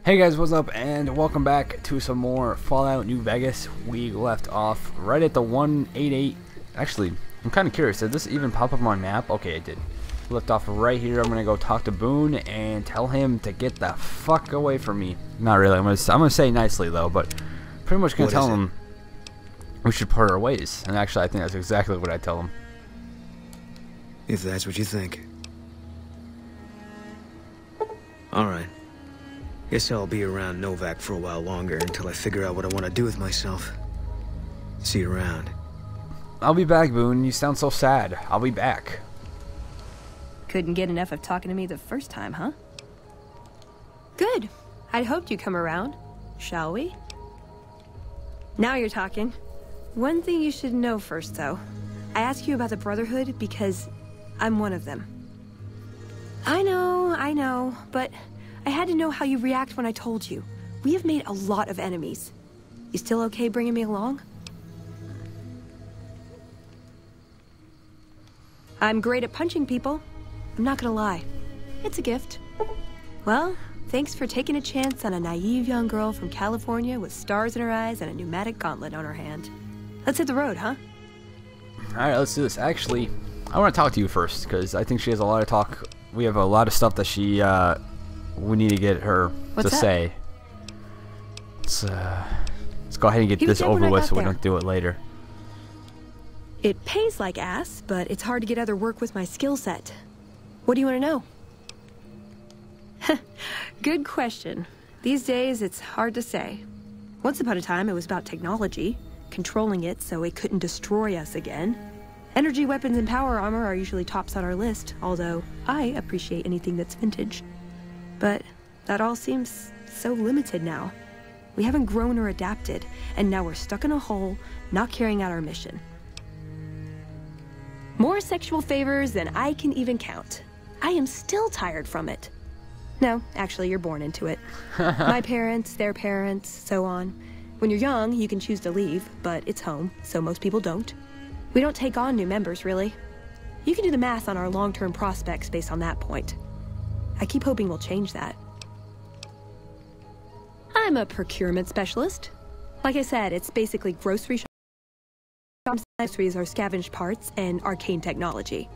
Hey guys, what's up, and welcome back to some more Fallout New Vegas. We left off right at the 188. Actually, I'm kind of curious, did this even pop up on my map? Okay, it did. Left off right here. I'm gonna go talk to Boone and tell him to get the fuck away from me. Not really. I'm gonna say nicely though, but pretty much gonna tell him we should part our ways. And actually, I think that's exactly what I tell him. If that's what you think. All right. Guess I'll be around Novak for a while longer until I figure out what I want to do with myself. See you around. I'll be back, Boone. You sound so sad. I'll be back. Couldn't get enough of talking to me the first time, huh? Good. I'd hoped you'd come around. Shall we? Now you're talking. One thing you should know first, though. I ask you about the Brotherhood because I'm one of them. I know, but I had to know how you react when I told you. We have made a lot of enemies. You still okay bringing me along? I'm great at punching people. I'm not gonna lie. It's a gift. Well, thanks for taking a chance on a naive young girl from California with stars in her eyes and a pneumatic gauntlet on her hand. Let's hit the road, huh? Alright, let's do this. Actually, I want to talk to you first, because I think she has a lot of talk. We have a lot of stuff that we need to get her to say. Let's go ahead and get this over with so we don't do it later. It pays like ass, but it's hard to get other work with my skill set. What do you want to know? Good question. These days, it's hard to say. Once upon a time, it was about technology, controlling it so it couldn't destroy us again. Energy weapons and power armor are usually tops on our list, although I appreciate anything that's vintage. But that all seems so limited now. We haven't grown or adapted, and now we're stuck in a hole, not carrying out our mission. More sexual favors than I can even count. I am still tired from it. No, actually, you're born into it. My parents, their parents, so on. When you're young, you can choose to leave, but it's home, so most people don't. We don't take on new members, really. You can do the math on our long-term prospects based on that point. I keep hoping we'll change that. I'm a procurement specialist. Like I said, it's basically grocery shops. Groceries are scavenged parts and arcane technology.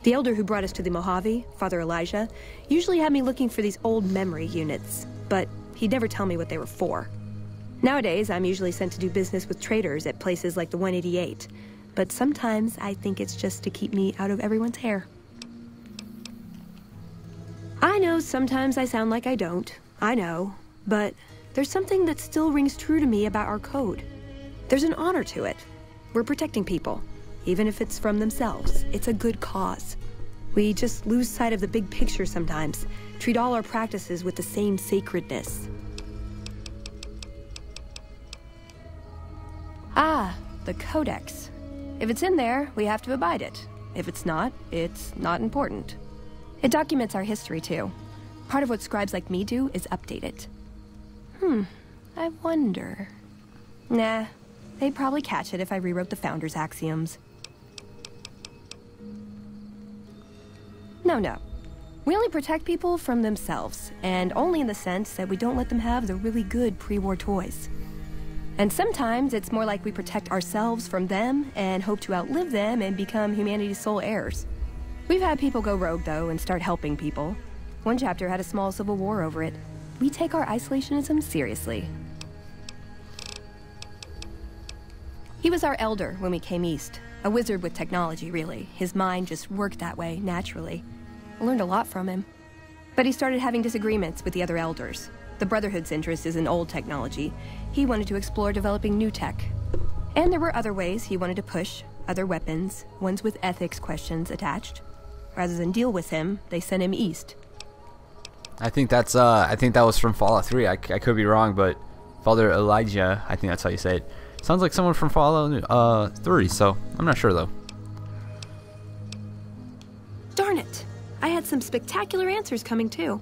The elder who brought us to the Mojave, Father Elijah, usually had me looking for these old memory units, but he'd never tell me what they were for. Nowadays, I'm usually sent to do business with traders at places like the 188, but sometimes I think it's just to keep me out of everyone's hair. I know sometimes I sound like I don't. I know. But there's something that still rings true to me about our code. There's an honor to it. We're protecting people. Even if it's from themselves, it's a good cause. We just lose sight of the big picture sometimes. Treat all our practices with the same sacredness. Ah, the Codex. If it's in there, we have to abide it. If it's not important. It documents our history, too. Part of what scribes like me do is update it. I wonder... Nah, they'd probably catch it if I rewrote the Founder's axioms. No. We only protect people from themselves, and only in the sense that we don't let them have the really good pre-war toys. And sometimes it's more like we protect ourselves from them and hope to outlive them and become humanity's sole heirs. We've had people go rogue, though, and start helping people. One chapter had a small civil war over it. We take our isolationism seriously. He was our elder when we came east. A wizard with technology, really. His mind just worked that way, naturally. I learned a lot from him. But he started having disagreements with the other elders. The Brotherhood's interest is in old technology. He wanted to explore developing new tech. And there were other ways he wanted to push, other weapons, ones with ethics questions attached. Rather than deal with him, they sent him east. I think that was from Fallout 3. I could be wrong, but Father Elijah, I think that's how you say it. Sounds like someone from Fallout 3, so I'm not sure though. Darn it! I had some spectacular answers coming too.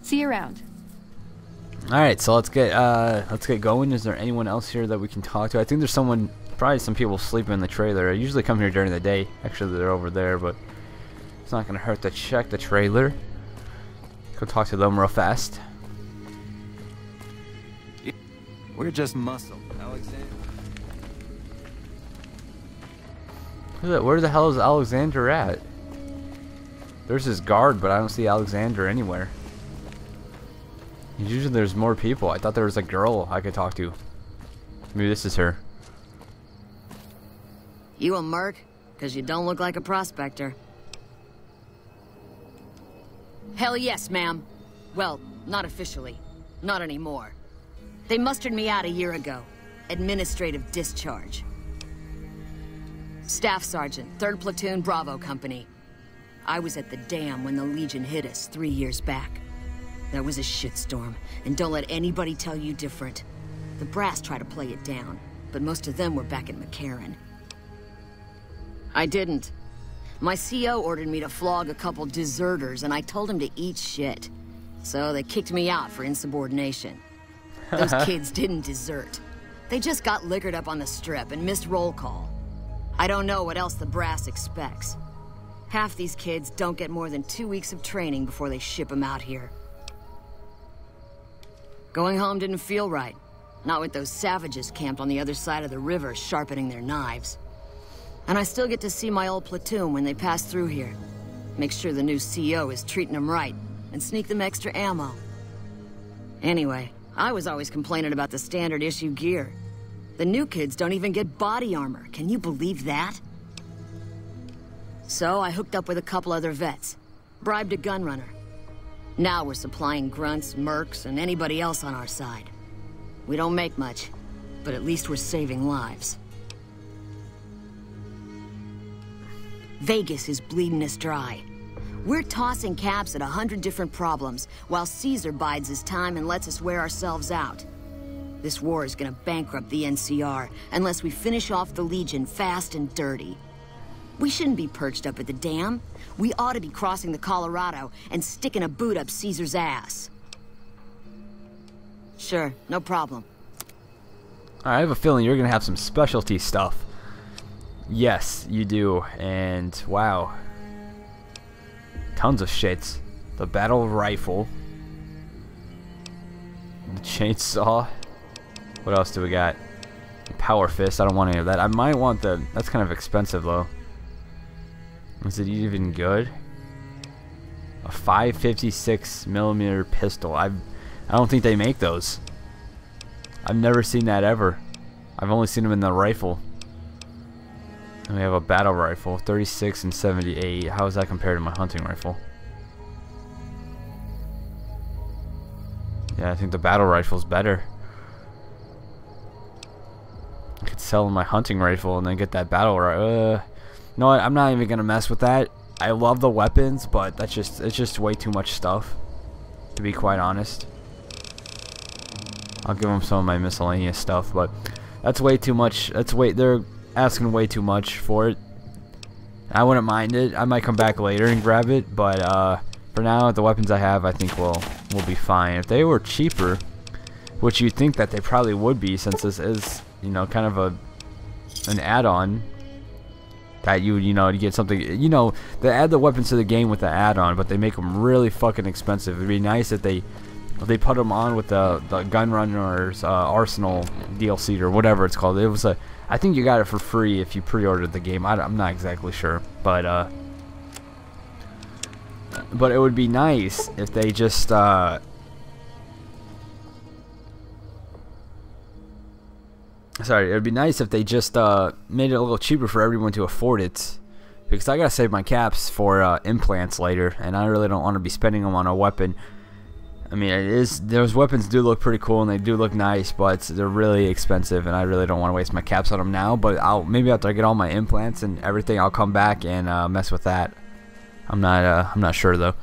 See you around. Alright, so let's get going. Is there anyone else here that we can talk to? I think there's someone, probably some people sleeping in the trailer. I usually come here during the day. Actually, they're over there, but not gonna hurt to check the trailer. Go talk to them real fast. We're just muscle, Alexander. Where the hell is Alexander at? There's his guard, but I don't see Alexander anywhere. Usually there's more people. I thought there was a girl I could talk to. Maybe this is her. You a merc? Because you don't look like a prospector. Hell yes, ma'am. Well, not officially. Not anymore. They mustered me out a year ago. Administrative discharge. Staff Sergeant, 3rd Platoon, Bravo Company. I was at the dam when the Legion hit us 3 years back. That was a shitstorm, and don't let anybody tell you different. The brass tried to play it down, but most of them were back at McCarran. I didn't. My CO ordered me to flog a couple deserters, and I told him to eat shit. So they kicked me out for insubordination. Those kids didn't desert. They just got liquored up on the strip and missed roll call. I don't know what else the brass expects. Half these kids don't get more than 2 weeks of training before they ship them out here. Going home didn't feel right. Not with those savages camped on the other side of the river sharpening their knives. And I still get to see my old platoon when they pass through here. Make sure the new CO is treating them right, and sneak them extra ammo. Anyway, I was always complaining about the standard issue gear. The new kids don't even get body armor. Can you believe that? So I hooked up with a couple other vets. Bribed a gun runner. Now we're supplying grunts, mercs, and anybody else on our side. We don't make much, but at least we're saving lives. Vegas is bleeding us dry. We're tossing caps at 100 different problems, while Caesar bides his time and lets us wear ourselves out. This war is gonna bankrupt the NCR unless we finish off the Legion fast and dirty. We shouldn't be perched up at the dam. We ought to be crossing the Colorado and sticking a boot up Caesar's ass. Sure, no problem. I have a feeling you're gonna have some specialty stuff. Yes, you do, and wow. Tons of shits. The battle rifle. The chainsaw. What else do we got? Power fist, I don't want any of that. I might want the... That's kind of expensive though. Is it even good? A 5.56mm pistol. I don't think they make those. I've never seen that ever. I've only seen them in the rifle. And we have a battle rifle, 36 and 78. How does that compare to my hunting rifle? Yeah, I think the battle rifle's better. I could sell my hunting rifle and then get that battle rifle. No, I'm not even gonna mess with that. I love the weapons, but it's just way too much stuff, to be quite honest. I'll give them some of my miscellaneous stuff, but that's way too much. They're asking way too much for it. I wouldn't mind it. I might come back later and grab it, but for now, the weapons I have, I think will be fine. If they were cheaper, which you'd think that they probably would be, since this is, you know, kind of an add-on. That you get something, they add the weapons to the game with the add-on, but they make them really fucking expensive. It'd be nice if they put them on with the gun runner's arsenal DLC or whatever it's called. I think you got it for free if you pre-ordered the game. I'm not exactly sure, but it would be nice if they just Sorry, it would be nice if they just made it a little cheaper for everyone to afford it. Because I gotta save my caps for implants later, and I really don't want to be spending them on a weapon. I mean, those weapons do look pretty cool and they do look nice, but they're really expensive, and I really don't want to waste my caps on them now. But maybe after I get all my implants and everything, I'll come back and mess with that. I'm not sure though.